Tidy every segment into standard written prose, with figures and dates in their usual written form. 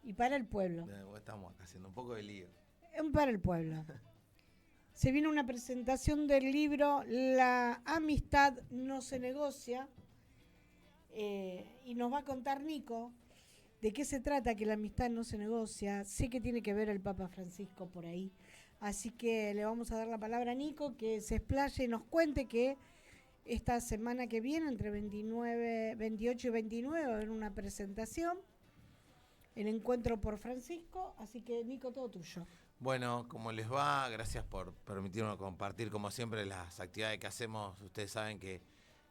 y para el pueblo. Estamos acá haciendo un poco de lío. Para el pueblo. Se viene una presentación del libro La amistad no se negocia, y nos va a contar Nico de qué se trata, que la amistad no se negocia. Sé que tiene que ver el Papa Francisco por ahí, así que le vamos a dar la palabra a Nico, que se explaye y nos cuente que esta semana que viene, entre 28 y 29, va a haber una presentación, el encuentro por Francisco, así que Nico, todo tuyo. Bueno, ¿cómo les va? Gracias por permitirnos compartir, como siempre, las actividades que hacemos. Ustedes saben que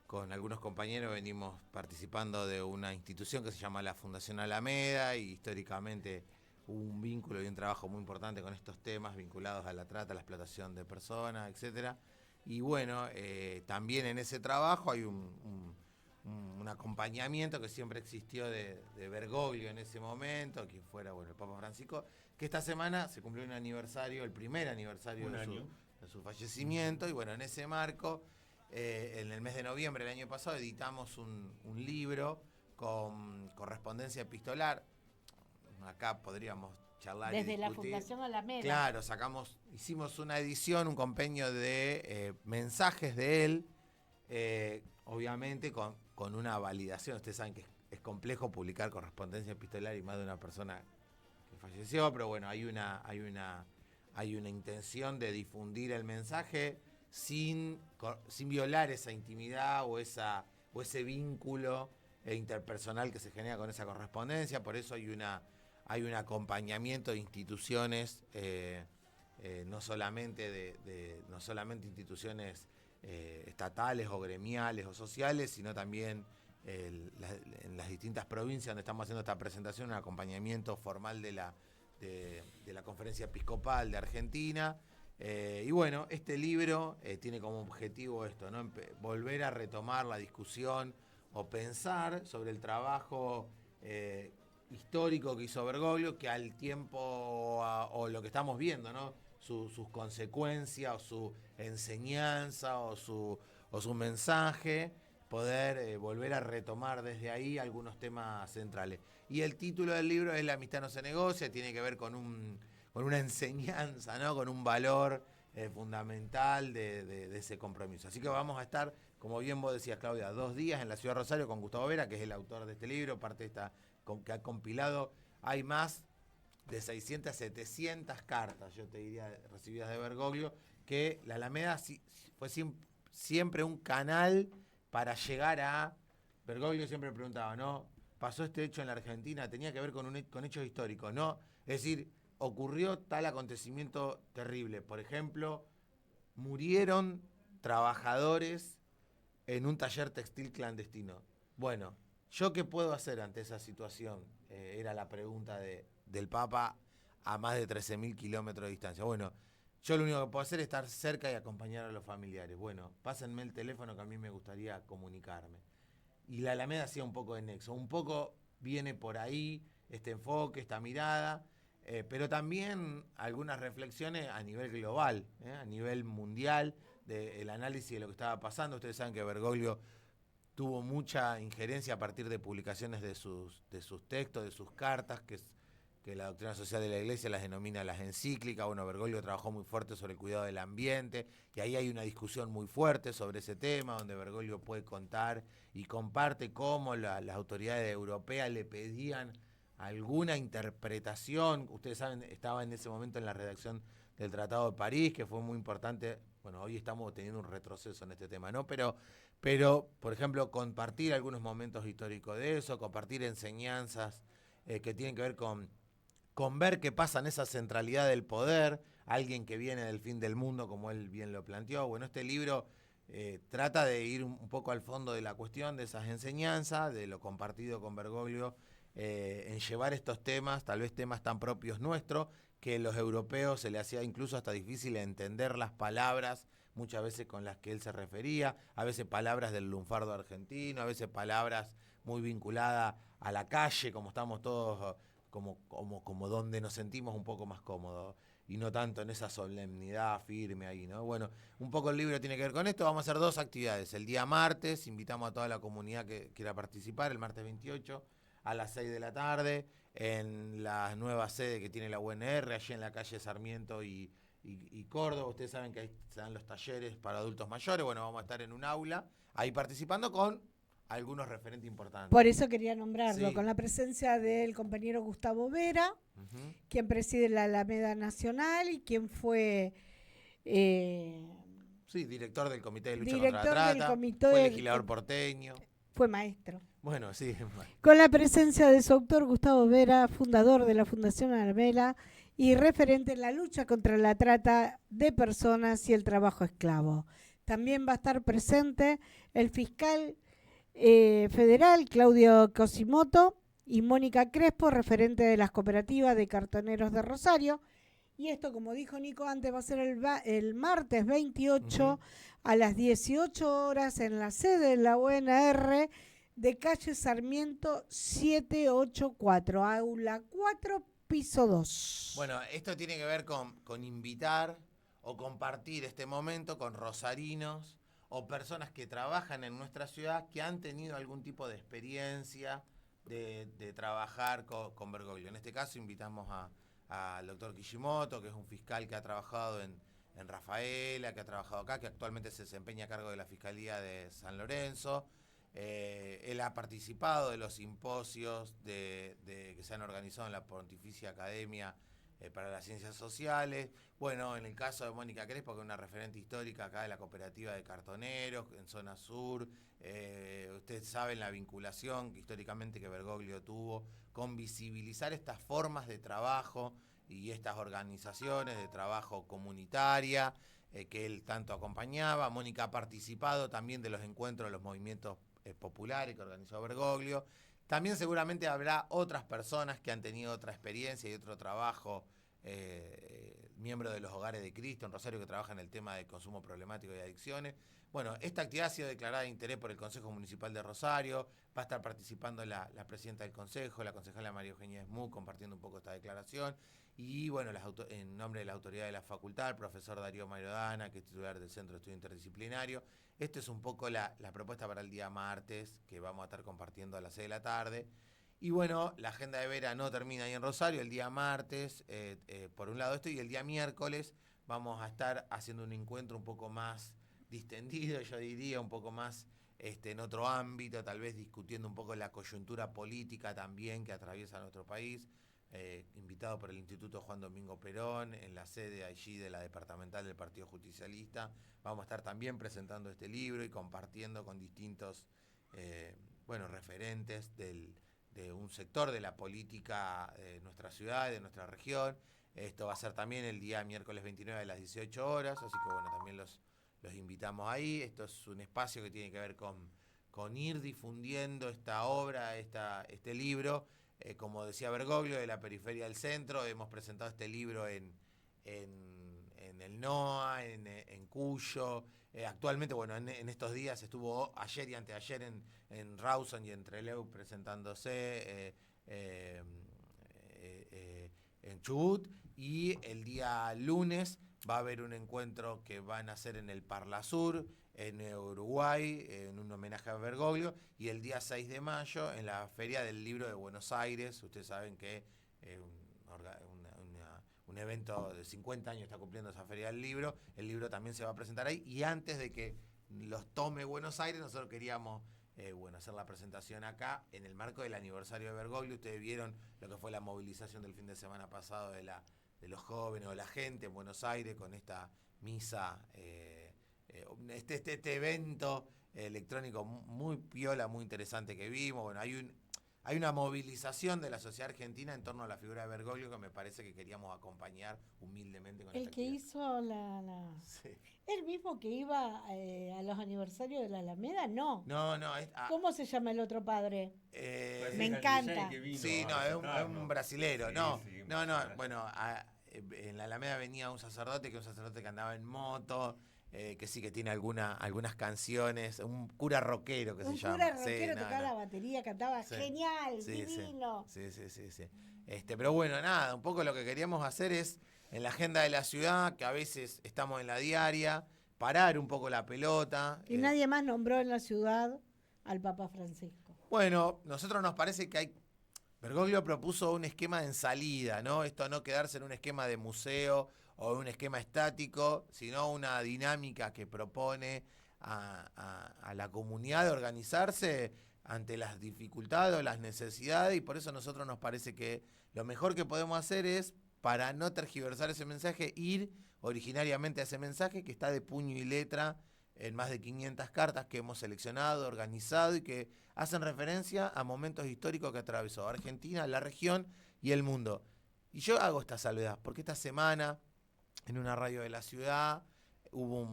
con algunos compañeros venimos participando de una institución que se llama la Fundación Alameda, y históricamente hubo un vínculo y un trabajo muy importante con estos temas vinculados a la trata, a la explotación de personas, etcétera. Y bueno, también en ese trabajo hay un acompañamiento que siempre existió de Bergoglio en ese momento, quien fuera el Papa Francisco, que esta semana se cumplió un aniversario, el primer aniversario de su fallecimiento, y bueno, en ese marco, en el mes de noviembre del año pasado editamos un libro con correspondencia epistolar. Acá podríamos charlar desde y la discutir. Fundación Alameda. Claro, hicimos una edición, un compendio de mensajes de él, obviamente con una validación. Ustedes saben que es complejo publicar correspondencia epistolar y más de una persona que falleció, pero bueno, hay una intención de difundir el mensaje sin violar esa intimidad o ese vínculo interpersonal que se genera con esa correspondencia. Por eso hay un acompañamiento de instituciones, no solamente no solamente instituciones estatales o gremiales o sociales, sino también en las distintas provincias donde estamos haciendo esta presentación, un acompañamiento formal de la Conferencia Episcopal de Argentina. Y bueno, este libro tiene como objetivo esto, ¿no? Volver a retomar la discusión o pensar sobre el trabajo histórico que hizo Bergoglio, que al tiempo, o lo que estamos viendo, ¿no? Sus consecuencias, o su enseñanza, o su mensaje, poder volver a retomar desde ahí algunos temas centrales. Y el título del libro es La amistad no se negocia, tiene que ver con una enseñanza, ¿no? Con un valor fundamental de ese compromiso. Así que vamos a estar, como bien vos decías, Claudia, 2 días en la ciudad de Rosario con Gustavo Vera, que es el autor de este libro, parte de esta que ha compilado. Hay más de 600, 700 cartas, yo te diría, recibidas de Bergoglio, que la Alameda fue siempre un canal para llegar a... Bergoglio siempre preguntaba, ¿no? Pasó este hecho en la Argentina, tenía que ver con hechos históricos, ¿no? Es decir, ocurrió tal acontecimiento terrible. Por ejemplo, murieron trabajadores en un taller textil clandestino. Bueno, ¿yo qué puedo hacer ante esa situación? Era la pregunta del Papa a más de 13.000 kilómetros de distancia. Bueno, yo lo único que puedo hacer es estar cerca y acompañar a los familiares. Bueno, pásenme el teléfono que a mí me gustaría comunicarme. Y la Alameda hacía un poco de nexo. Un poco viene por ahí este enfoque, esta mirada, pero también algunas reflexiones a nivel global, a nivel mundial, del análisis de lo que estaba pasando. Ustedes saben que Bergoglio tuvo mucha injerencia a partir de publicaciones de sus textos, de sus cartas, que la doctrina social de la Iglesia las denomina las encíclicas. Bueno, Bergoglio trabajó muy fuerte sobre el cuidado del ambiente, y ahí hay una discusión muy fuerte sobre ese tema, donde Bergoglio puede contar y comparte cómo las autoridades europeas le pedían alguna interpretación. Ustedes saben, estaba en ese momento en la redacción del Tratado de París, que fue muy importante. Bueno, hoy estamos teniendo un retroceso en este tema, ¿no? Pero, por ejemplo, compartir algunos momentos históricos de eso, compartir enseñanzas que tienen que ver con ver qué pasa en esa centralidad del poder, alguien que viene del fin del mundo, como él bien lo planteó. Bueno, este libro trata de ir un poco al fondo de la cuestión, de esas enseñanzas, de lo compartido con Bergoglio, en llevar estos temas, tal vez temas tan propios nuestros, que a los europeos se le hacía incluso hasta difícil entender las palabras, muchas veces con las que él se refería, a veces palabras del lunfardo argentino, a veces palabras muy vinculadas a la calle, como estamos todos, como donde nos sentimos un poco más cómodos, y no tanto en esa solemnidad firme ahí, ¿no? Bueno, un poco el libro tiene que ver con esto. Vamos a hacer 2 actividades. El día martes, invitamos a toda la comunidad que quiera participar, el martes 28, a las 6 de la tarde, en la nueva sede que tiene la UNR, allí en la calle Sarmiento y Córdoba. Ustedes saben que ahí se dan los talleres para adultos mayores. Bueno, vamos a estar en un aula ahí participando con algunos referentes importantes. Por eso quería nombrarlo, Sí. con la presencia del compañero Gustavo Vera, quien preside la Alameda Nacional y quien fue Sí, director del Comité de Lucha director contra la del Trata, comité fue del- legislador porteño. fue maestro. Bueno, sí. Con la presencia de su autor Gustavo Vera, fundador de la Fundación Alameda y referente en la lucha contra la trata de personas y el trabajo esclavo. También va a estar presente el fiscal federal Claudio Cosimoto y Mónica Crespo, referente de las cooperativas de cartoneros de Rosario. Y esto, como dijo Nico antes, va a ser el martes 28 a las 18 horas en la sede de la UNR de calle Sarmiento 784, aula 4, piso 2. Bueno, esto tiene que ver con invitar o compartir este momento con rosarinos o personas que trabajan en nuestra ciudad que han tenido algún tipo de experiencia de trabajar con Bergoglio. En este caso invitamos al doctor Kishimoto, que es un fiscal que ha trabajado en Rafaela, que ha trabajado acá, que actualmente se desempeña a cargo de la Fiscalía de San Lorenzo. Él ha participado de los simposios que se han organizado en la Pontificia Academia para las Ciencias Sociales. Bueno, en el caso de Mónica Crespo, que es una referente histórica acá de la cooperativa de cartoneros en zona sur. Ustedes saben la vinculación que históricamente que Bergoglio tuvo con visibilizar estas formas de trabajo y estas organizaciones de trabajo comunitaria que él tanto acompañaba. Mónica ha participado también de los encuentros de los movimientos populares que organizó Bergoglio. También seguramente habrá otras personas que han tenido otra experiencia y otro trabajo, miembros de los Hogares de Cristo en Rosario que trabajan en el tema de consumo problemático y adicciones. Bueno, esta actividad ha sido declarada de interés por el Consejo Municipal de Rosario. Va a estar participando la presidenta del Consejo, la concejala María Eugenia Esmú, compartiendo un poco esta declaración. Y bueno, en nombre de la autoridad de la facultad, el profesor Darío Marodana, que es titular del Centro de Estudio Interdisciplinario. Esto es un poco la propuesta para el día martes, que vamos a estar compartiendo a las 6 de la tarde. Y bueno, la agenda de Vera no termina ahí en Rosario, el día martes, por un lado esto, y el día miércoles vamos a estar haciendo un encuentro un poco más distendido, yo diría, un poco más en otro ámbito, tal vez discutiendo un poco la coyuntura política también que atraviesa nuestro país. Invitado por el Instituto Juan Domingo Perón, en la sede allí de la departamental del Partido Justicialista. Vamos a estar también presentando este libro y compartiendo con distintos referentes de un sector de la política de nuestra ciudad, de nuestra región. Esto va a ser también el día miércoles 29 a las 18 horas, así que bueno, también los invitamos ahí. Esto es un espacio que tiene que ver con ir difundiendo esta obra, este libro. Como decía Bergoglio, de la periferia al centro. Hemos presentado este libro en el NOA, en Cuyo. Actualmente, bueno, en estos días estuvo ayer y anteayer en Rawson y en Trelew presentándose en Chubut. Y el día lunes va a haber un encuentro que van a hacer en el Parla Sur, en Uruguay, en un homenaje a Bergoglio, y el día 6 de mayo en la Feria del Libro de Buenos Aires. Ustedes saben que un evento de 50 años está cumpliendo esa Feria del Libro. El libro también se va a presentar ahí, y antes de que los tome Buenos Aires, nosotros queríamos hacer la presentación acá en el marco del aniversario de Bergoglio. Ustedes vieron lo que fue la movilización del fin de semana pasado de los jóvenes o la gente en Buenos Aires con esta misa, este evento electrónico muy piola, muy interesante que vimos. Bueno, hay una movilización de la sociedad argentina en torno a la figura de Bergoglio que me parece que queríamos acompañar humildemente con el esta que actividad. hizo Sí. ¿El mismo que iba a los aniversarios de la Alameda? No. No. ¿Cómo se llama el otro padre? Pues Me es el encanta. DJ que vino Sí, a no, es un presentarnos. brasilero. Sí, No. sí, Bueno, en la Alameda venía un sacerdote que andaba en moto, que sí que tiene algunas canciones, un cura rockero que se llama. Un cura rockero, Sí, tocaba la batería, cantaba Sí. genial, Sí, divino. Sí. Pero bueno, nada, un poco lo que queríamos hacer es, en la agenda de la ciudad, que a veces estamos en la diaria, parar un poco la pelota. Y nadie más nombró en la ciudad al Papa Francisco. Bueno, nosotros nos parece que Bergoglio propuso un esquema en salida, ¿no? Esto no quedarse en un esquema de museo o un esquema estático, sino una dinámica que propone a la comunidad de organizarse ante las dificultades o las necesidades, y por eso a nosotros nos parece que lo mejor que podemos hacer es, para no tergiversar ese mensaje, ir originariamente a ese mensaje que está de puño y letra en más de 500 cartas que hemos seleccionado, organizado y que hacen referencia a momentos históricos que atravesó Argentina, la región y el mundo. Y yo hago esta salvedad, porque esta semana, en una radio de la ciudad, hubo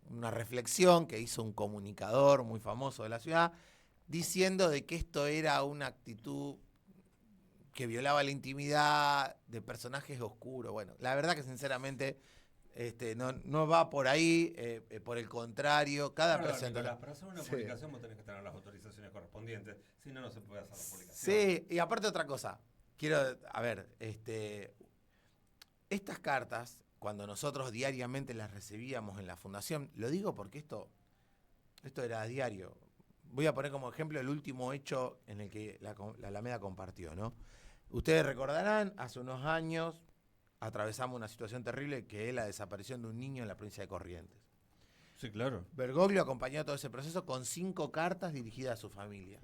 una reflexión que hizo un comunicador muy famoso de la ciudad, diciendo de que esto era una actitud que violaba la intimidad de personajes oscuros. Bueno, la verdad que sinceramente no va por ahí, por el contrario, cada presentador. Para hacer una publicación vos tenés que tener las autorizaciones correspondientes, si no, no se puede hacer la publicación. Sí, y aparte otra cosa, estas cartas, cuando nosotros diariamente las recibíamos en la fundación, lo digo porque esto era diario. Voy a poner como ejemplo el último hecho en el que la Alameda compartió, ¿no? Ustedes recordarán, hace unos años atravesamos una situación terrible que es la desaparición de un niño en la provincia de Corrientes. Sí, claro. Bergoglio acompañó todo ese proceso con 5 cartas dirigidas a su familia.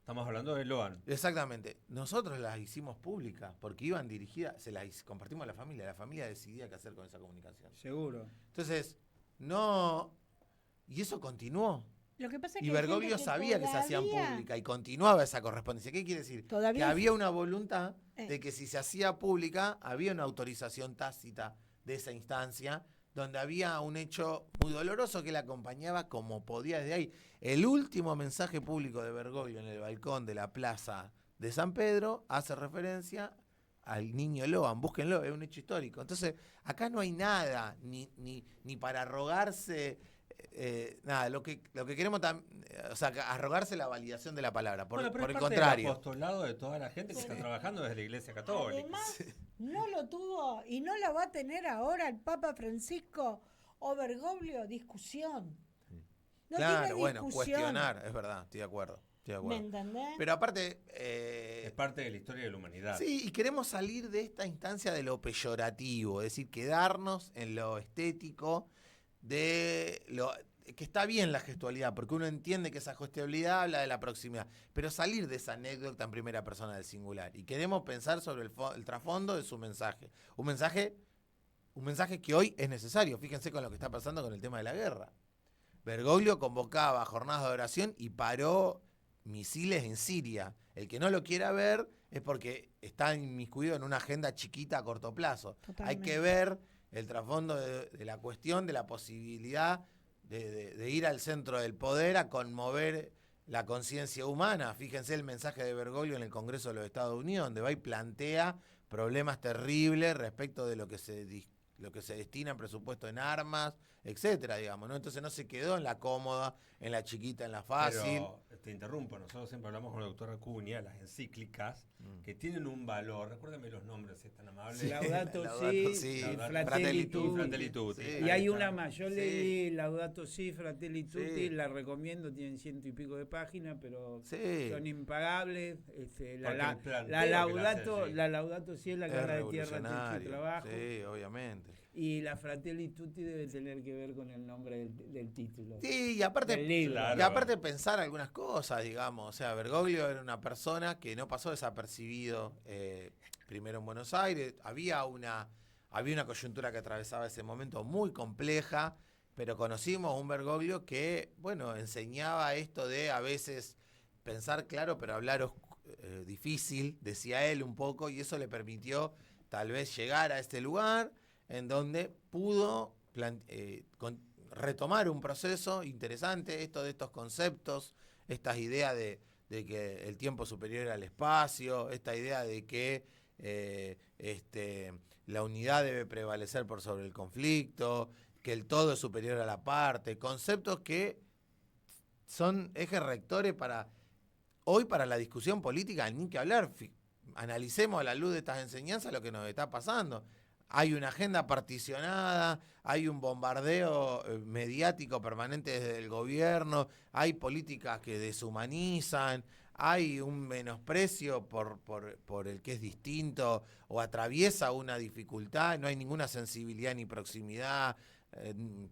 Estamos hablando de Loan. Exactamente. Nosotros las hicimos públicas porque iban dirigidas, se las compartimos a la familia decidía qué hacer con esa comunicación. Seguro. Entonces, no... Y eso continuó. Lo que pasa es Y que hay Bergoglio gente que sabía que se hacían todavía- públicas y continuaba esa correspondencia. ¿Qué quiere decir? Todavía- Que había una voluntad Eh. de que si se hacía pública, había una autorización tácita de esa instancia, donde había un hecho muy doloroso que la acompañaba como podía desde ahí. El último mensaje público de Bergoglio en el balcón de la plaza de San Pedro hace referencia al niño Loan, búsquenlo, es un hecho histórico. Entonces, acá no hay nada, ni para arrogarse... nada, lo que queremos arrogarse la validación de la palabra, por Pero el es parte contrario. del apostolado de toda la gente que está trabajando desde la Iglesia Católica. Además, no lo tuvo y no la va a tener ahora el Papa Francisco o Bergoglio, discusión. No Claro, tiene bueno, discusión. cuestionar, es verdad, estoy de acuerdo. ¿Me entendés? Pero aparte... Es parte de la historia de la humanidad. Sí, y queremos salir de esta instancia de lo peyorativo, es decir, quedarnos en lo estético, de lo que está bien la gestualidad, porque uno entiende que esa gestualidad habla de la proximidad, pero salir de esa anécdota en primera persona del singular. Y queremos pensar sobre el trasfondo de su mensaje. Un mensaje que hoy es necesario. Fíjense con lo que está pasando con el tema de la guerra. Bergoglio convocaba jornadas de oración y paró misiles en Siria. El que no lo quiera ver es porque está inmiscuido en una agenda chiquita a corto plazo. Totalmente. Hay que ver el trasfondo de la cuestión, de la posibilidad de ir al centro del poder a conmover la conciencia humana. Fíjense el mensaje de Bergoglio en el Congreso de los Estados Unidos, donde va y plantea problemas terribles respecto de lo que se destina en presupuesto en armas, etcétera, digamos, ¿no? Entonces no se quedó en la cómoda, en la chiquita, en la fácil. Pero te interrumpo, nosotros siempre hablamos con el doctor Acuña, las encíclicas, que tienen un valor, recuérdame los nombres, si es tan amable. Sí. Laudato Laudato Si, Si, y Fratelli Fratelli Tutti. Tutti. Fratelli Tutti. Sí. Y Ahí hay está. una más, yo Sí. leí Laudato Si, Fratelli Tutti, Sí. la recomiendo, tienen 100 y pico de páginas, pero Sí. son impagables. La Porque el planteo que Laudato, le hace, sí. la Laudato Si es la Es cara de tierra ante su revolucionario. trabajo. Sí, obviamente. Y la Fratelli Tutti debe tener que ver con el nombre del título. Sí, y aparte, Del libro. Claro. y aparte pensar algunas cosas, digamos. O sea, Bergoglio era una persona que no pasó desapercibido primero en Buenos Aires. Había una coyuntura que atravesaba ese momento muy compleja, pero conocimos un Bergoglio que, bueno, enseñaba esto de a veces pensar claro, pero hablar difícil, decía él un poco, y eso le permitió tal vez llegar a este lugar en donde pudo retomar un proceso interesante, esto de estos conceptos, estas ideas de que el tiempo es superior al espacio, esta idea de que la unidad debe prevalecer por sobre el conflicto, que el todo es superior a la parte, conceptos que son ejes rectores hoy para la discusión política, ni que hablar. Analicemos a la luz de estas enseñanzas lo que nos está pasando. Hay una agenda particionada, hay un bombardeo mediático permanente desde el gobierno, hay políticas que deshumanizan, hay un menosprecio por el que es distinto o atraviesa una dificultad, no hay ninguna sensibilidad ni proximidad,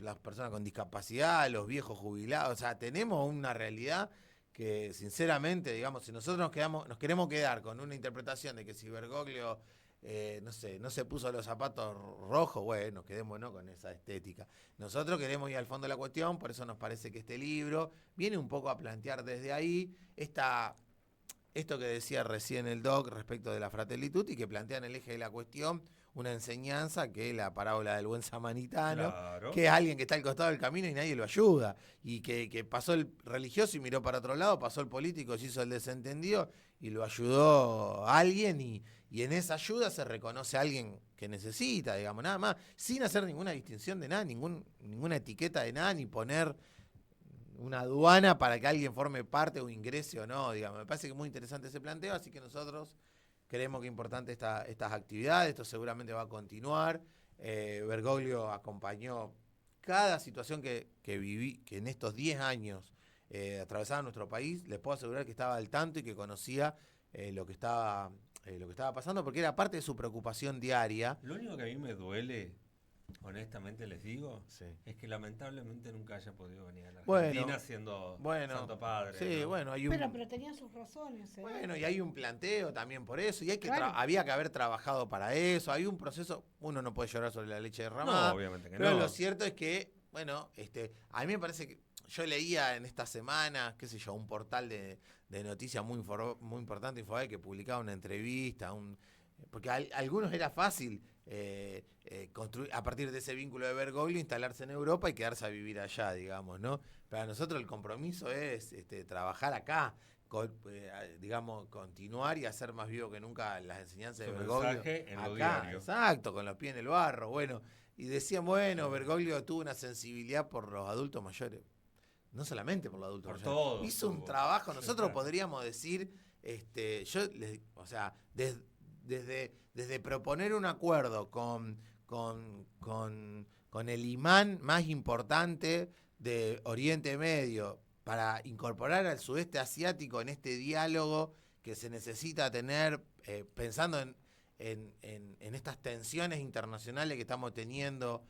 las personas con discapacidad, los viejos jubilados, o sea, tenemos una realidad que sinceramente, digamos, si nosotros nos queremos quedar con una interpretación de que si Bergoglio, no sé, no se puso los zapatos rojos, bueno, quedémonos con esa estética. Nosotros queremos ir al fondo de la cuestión, por eso nos parece que este libro viene un poco a plantear desde ahí esto que decía recién el Doc respecto de la Fratelli Tutti, que plantea en el eje de la cuestión una enseñanza que es la parábola del buen samaritano, Claro. que es alguien que está al costado del camino y nadie lo ayuda, y que pasó el religioso y miró para otro lado, pasó el político, se hizo el desentendido y lo ayudó a alguien, y en esa ayuda se reconoce a alguien que necesita, digamos, nada más, sin hacer ninguna distinción de nada, ninguna etiqueta de nada, ni poner una aduana para que alguien forme parte o ingrese o no, digamos. Me parece que es muy interesante ese planteo, así que nosotros creemos que es importante estas actividades, esto seguramente va a continuar. Bergoglio acompañó cada situación que viví, que en estos 10 años atravesaba nuestro país, les puedo asegurar que estaba al tanto y que conocía lo que estaba pasando, porque era parte de su preocupación diaria. Lo único que a mí me duele, honestamente les digo, Sí. es que lamentablemente nunca haya podido venir a la Bueno, Argentina siendo Santo Padre. Sí, ¿no? bueno, Pero tenía sus razones. Bueno, y hay un planteo también por eso, y Claro. había que haber trabajado para eso, hay un proceso, uno no puede llorar sobre la leche derramada, No, obviamente que pero no. lo cierto es que, bueno, a mí me parece que yo leía en esta semana, qué sé yo, un portal de noticias muy importante, Infobae, que publicaba una entrevista, porque a algunos era fácil construir, a partir de ese vínculo de Bergoglio, instalarse en Europa y quedarse a vivir allá, digamos, ¿no? Para nosotros el compromiso es trabajar acá, digamos, continuar y hacer más vivo que nunca las enseñanzas de Su Bergoglio mensaje en lo acá, diario. exacto, con los pies en el barro, bueno, y decían, bueno, Bergoglio tuvo una sensibilidad por los adultos mayores, no solamente por los adultos Por mayores, todos hizo un tuvo. trabajo, Sí, nosotros claro. podríamos decir, o sea, desde proponer un acuerdo con el imán más importante de Oriente Medio para incorporar al sudeste asiático en este diálogo que se necesita tener, pensando en estas tensiones internacionales que estamos teniendo,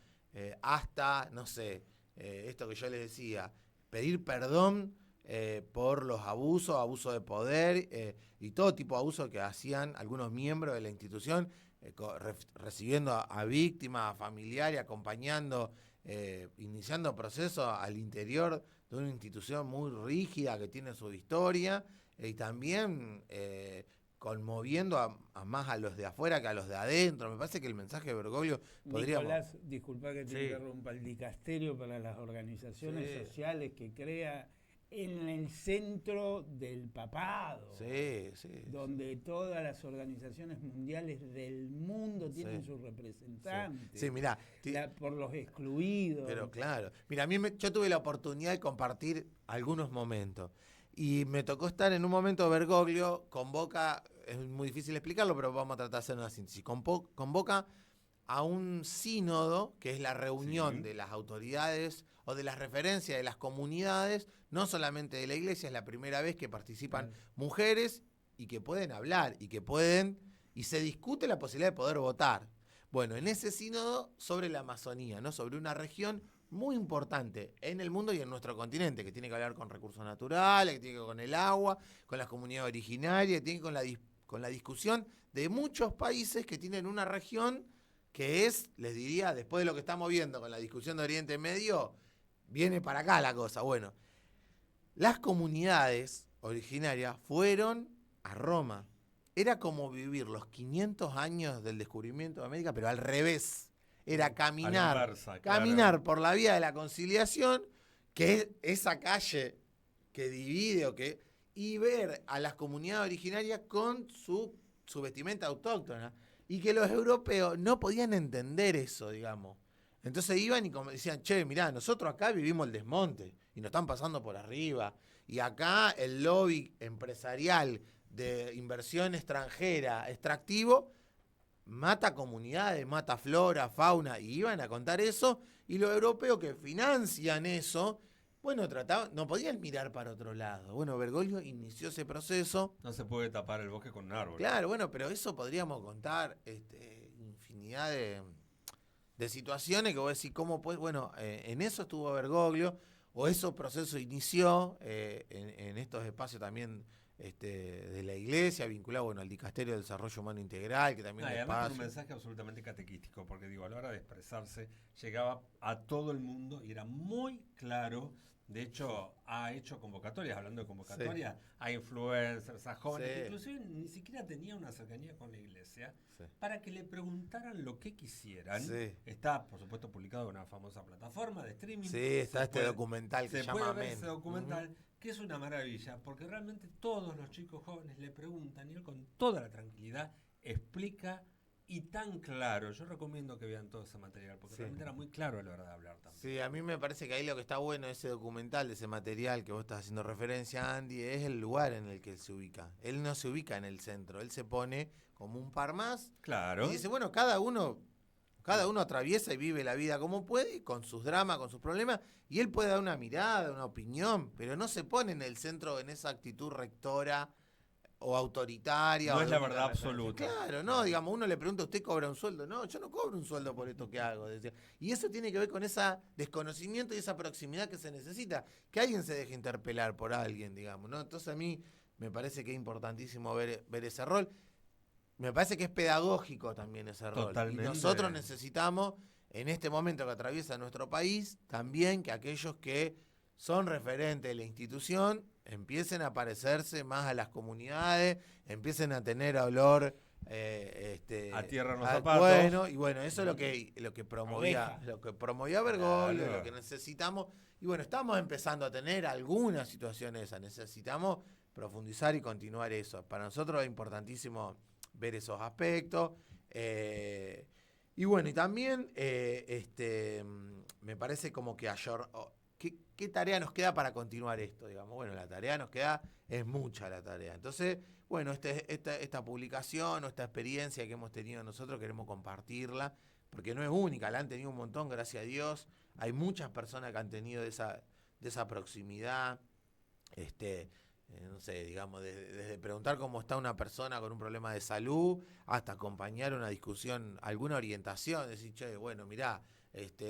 hasta, no sé, esto que yo les decía, pedir perdón por los abusos de poder y todo tipo de abusos que hacían algunos miembros de la institución, recibiendo a víctimas, a familiares, acompañando, iniciando procesos al interior de una institución muy rígida que tiene su historia, y también conmoviendo más a los de afuera que a los de adentro. Me parece que el mensaje de Bergoglio podríamos... Nicolás, disculpa que te Sí. interrumpa, el dicasterio para las organizaciones Sí. sociales que crea en el centro del papado, Sí, sí. donde todas las organizaciones mundiales del mundo tienen Sí. sus representantes, Sí, mirá. por los excluidos. Pero claro, mira, yo tuve la oportunidad de compartir algunos momentos y me tocó estar en un momento. Bergoglio convoca, es muy difícil explicarlo, pero vamos a tratar de hacer una síntesis. Convoca a un sínodo, que es la reunión Sí. de las autoridades o de las referencias de las comunidades, no solamente de la iglesia, es la primera vez que participan mujeres y que pueden hablar y se discute la posibilidad de poder votar. Bueno, en ese sínodo sobre la Amazonía, ¿no? Sobre una región muy importante en el mundo y en nuestro continente, que tiene que hablar con recursos naturales, que tiene que ver con el agua, con las comunidades originarias, que tiene que ver con la discusión de muchos países que tienen una región que es, les diría, después de lo que estamos viendo con la discusión de Oriente Medio, viene para acá la cosa. Bueno, las comunidades originarias fueron a Roma. Era como vivir los 500 años del descubrimiento de América, pero al revés. Era caminar, A la inversa, claro. por la vía de la conciliación, que es esa calle que divide y ver a las comunidades originarias con su vestimenta autóctona. Y que los europeos no podían entender eso, digamos. Entonces iban y decían, che, mirá, nosotros acá vivimos el desmonte y nos están pasando por arriba. Y acá el lobby empresarial de inversión extranjera, extractivo, mata comunidades, mata flora, fauna, y iban a contar eso, y los europeos que financian eso, bueno, no podían mirar para otro lado. Bueno, Bergoglio inició ese proceso. No se puede tapar el bosque con un árbol. Claro, bueno, pero eso podríamos contar infinidad de situaciones que vos decís, ¿cómo puede? Bueno, en eso estuvo Bergoglio, o ese proceso inició en estos espacios también de la iglesia, vinculado al Dicasterio del Desarrollo Humano Integral, que también Y además con un espacio. mensaje absolutamente catequístico, porque digo, a la hora de expresarse llegaba a todo el mundo y era muy claro. De hecho, ha hecho convocatorias, hablando de convocatorias, a influencers, a jóvenes, Sí. que inclusive ni siquiera tenía una cercanía con la iglesia, Sí. para que le preguntaran lo que quisieran. Sí. Está, por supuesto, publicado en una famosa plataforma de streaming. Sí, está Se este puede- documental que se se llama puede ver Amén. ese documental, que es una maravilla, porque realmente todos los chicos jóvenes le preguntan y él con toda la tranquilidad explica y tan claro. Yo recomiendo que vean todo ese material, porque Sí. realmente era muy claro a la hora de hablar también. Sí, a mí me parece que ahí lo que está bueno de ese documental, de ese material que vos estás haciendo referencia, Andy, es el lugar en el que él se ubica. Él no se ubica en el centro, él se pone como un par más Claro. y dice, bueno, cada uno atraviesa y vive la vida como puede, con sus dramas, con sus problemas, y él puede dar una mirada, una opinión, pero no se pone en el centro en esa actitud rectora o autoritaria. No o es de la única verdad referencia. absoluta. Claro, no, digamos, uno le pregunta, ¿usted cobra un sueldo? No, yo no cobro un sueldo por esto que hago. Decía. Y eso tiene que ver con ese desconocimiento y esa proximidad que se necesita, que alguien se deje interpelar por alguien, digamos, ¿no? Entonces a mí me parece que es importantísimo ver ese rol. Me parece que es pedagógico también ese rol. Totalmente. Y nosotros necesitamos, en este momento que atraviesa nuestro país, también que aquellos que son referentes de la institución empiecen a parecerse más a las comunidades, empiecen a tener olor A tierra en los zapatos. Bueno, y bueno, eso es lo que promovía, Oveja. lo que promovía Bergoglio, Claro. lo que necesitamos. Y bueno, estamos empezando a tener algunas situaciones esas. Necesitamos profundizar y continuar eso. Para nosotros es importantísimo ver esos aspectos. Y bueno, y también me parece como que ¿qué tarea nos queda para continuar esto? Digamos, bueno, la tarea nos queda, es mucha la tarea. Entonces, bueno, esta publicación o esta experiencia que hemos tenido nosotros queremos compartirla, porque no es única, la han tenido un montón, gracias a Dios. Hay muchas personas que han tenido de esa proximidad, no sé, digamos, desde preguntar cómo está una persona con un problema de salud hasta acompañar una discusión, alguna orientación, decir, che, bueno, mirá,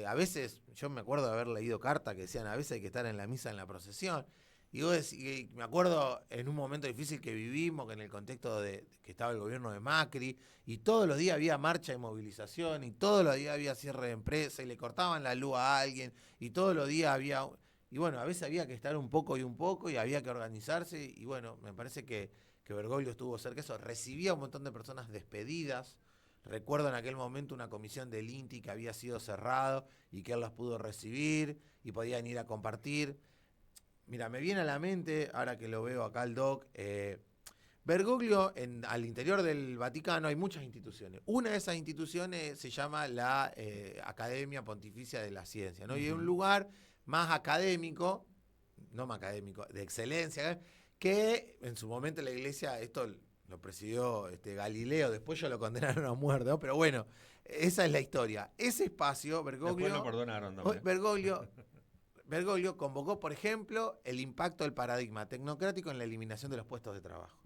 a veces, yo me acuerdo de haber leído cartas que decían, a veces hay que estar en la misa, en la procesión, y me acuerdo en un momento difícil que vivimos, que en el contexto de que estaba el gobierno de Macri, y todos los días había marcha de movilización, y todos los días había cierre de empresa, y le cortaban la luz a alguien, y todos los días había... Y bueno, a veces había que estar un poco, y había que organizarse, y bueno, me parece que Bergoglio estuvo cerca de eso. Recibía un montón de personas despedidas. Recuerdo en aquel momento una comisión del INTI que había sido cerrado y que él las pudo recibir y podían ir a compartir. Mira, me viene a la mente, ahora que lo veo acá el doc, Bergoglio, al interior del Vaticano hay muchas instituciones. Una de esas instituciones se llama la Academia Pontificia de la Ciencia, ¿no? Y es un lugar más académico, no más académico, de excelencia, que en su momento la iglesia, esto lo presidió Galileo, después ya lo condenaron a muerte, ¿no? Pero bueno, esa es la historia. Ese espacio, Después lo perdonaron también. Bergoglio convocó, por ejemplo, el impacto del paradigma tecnocrático en la eliminación de los puestos de trabajo.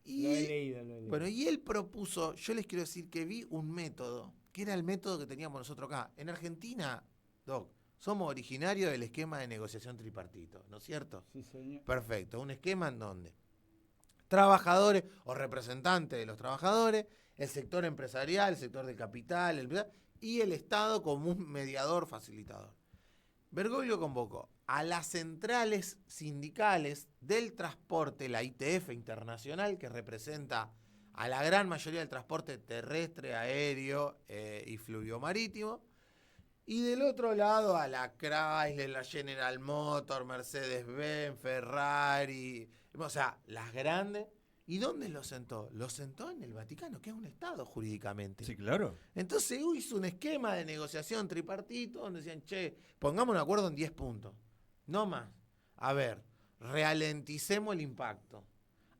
Y, Lo he leído. bueno, y él propuso, yo les quiero decir que vi un método, que era el método que teníamos nosotros acá. En Argentina, Doc, somos originarios del esquema de negociación tripartito, ¿no es cierto? Sí, señor. Perfecto, un esquema en donde trabajadores o representantes de los trabajadores, el sector empresarial, el sector del capital, y el Estado como un mediador facilitador. Bergoglio convocó a las centrales sindicales del transporte, la ITF internacional, que representa a la gran mayoría del transporte terrestre, aéreo y fluvio-marítimo, y del otro lado a la Chrysler, la General Motors, Mercedes-Benz, Ferrari, o sea, las grandes. ¿Y dónde los sentó? Los sentó en el Vaticano, que es un Estado jurídicamente. Sí, claro. Entonces hizo un esquema de negociación tripartito donde decían, che, pongamos un acuerdo en 10 puntos. No más. A ver, ralenticemos el impacto.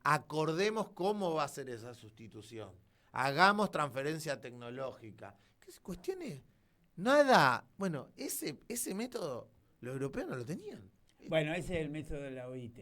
Acordemos cómo va a ser esa sustitución. Hagamos transferencia tecnológica. ¿Qué cuestiones? Nada. Bueno, ese método los europeos no lo tenían. Bueno, ese es el método de la OIT.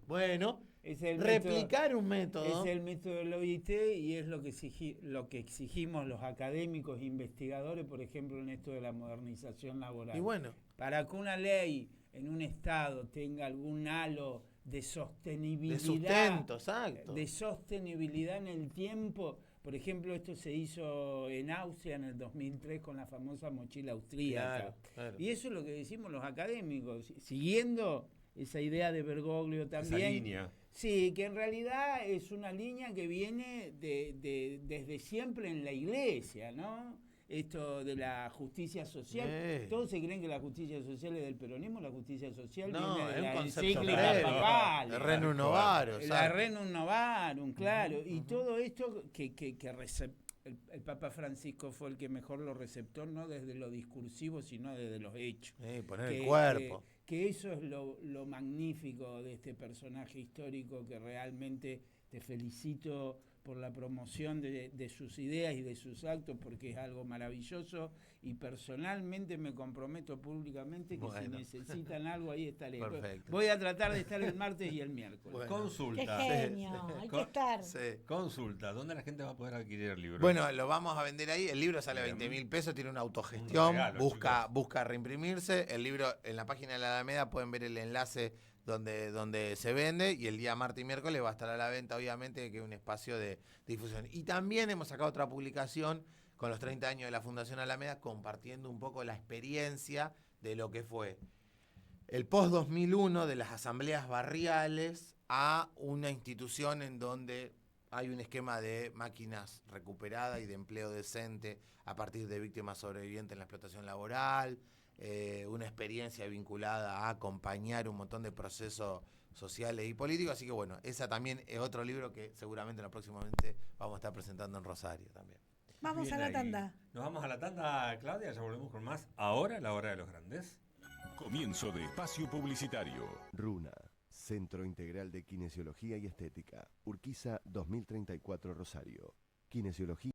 Bueno, Es el replicar un método. Es el método de la OIT y es lo que exigimos los académicos e investigadores, por ejemplo, en esto de la modernización laboral. Y bueno, Para que una ley en un Estado tenga algún halo de sostenibilidad, de sustento, exacto. de sostenibilidad en el tiempo. Por ejemplo, esto se hizo en Austria en el 2003 con la famosa mochila austríaca. Claro, claro. Y eso es lo que decimos los académicos, siguiendo esa idea de Bergoglio también. Esa línea. Sí, que en realidad es una línea que viene desde siempre en la Iglesia, ¿no? Esto de la justicia social. Todos se creen que la justicia social es del peronismo, la justicia social No, viene de es un la concepto encíclica previo. papal. El Renum Novarum, La exacto. Renum Novarum, claro. Y todo esto el Papa Francisco fue el que mejor lo receptó, no desde lo discursivo, sino desde los hechos. Poner el cuerpo. Que eso es lo magnífico de este personaje histórico, que realmente te felicito por la promoción de sus ideas y de sus actos, porque es algo maravilloso, y personalmente me comprometo públicamente que si necesitan algo, ahí estaré. Perfecto. Voy a tratar de estar el martes y el miércoles. Bueno. Qué Consulta. genio, hay que estar. Sí. Consulta. ¿Dónde la gente va a poder adquirir el libro? Bueno, lo vamos a vender ahí. El libro sale a Bien. 20.000 pesos, tiene una autogestión, Un regalo, busca reimprimirse. El libro en la página de la Alameda pueden ver el enlace donde se vende, y el día martes y miércoles va a estar a la venta, obviamente, que es un espacio de difusión. Y también hemos sacado otra publicación con los 30 años de la Fundación Alameda, compartiendo un poco la experiencia de lo que fue el post-2001 de las asambleas barriales a una institución en donde hay un esquema de máquinas recuperadas y de empleo decente a partir de víctimas sobrevivientes en la explotación laboral, una experiencia vinculada a acompañar un montón de procesos sociales y políticos. Así que bueno, esa también es otro libro que seguramente próximamente vamos a estar presentando en Rosario también. Vamos Bien a la ahí. tanda. Nos vamos a la tanda, Claudia, ya volvemos con más. Ahora, la hora de los grandes. Comienzo de espacio publicitario. RUNA, Centro Integral de Kinesiología y Estética. Urquiza 2034 Rosario. Kinesiología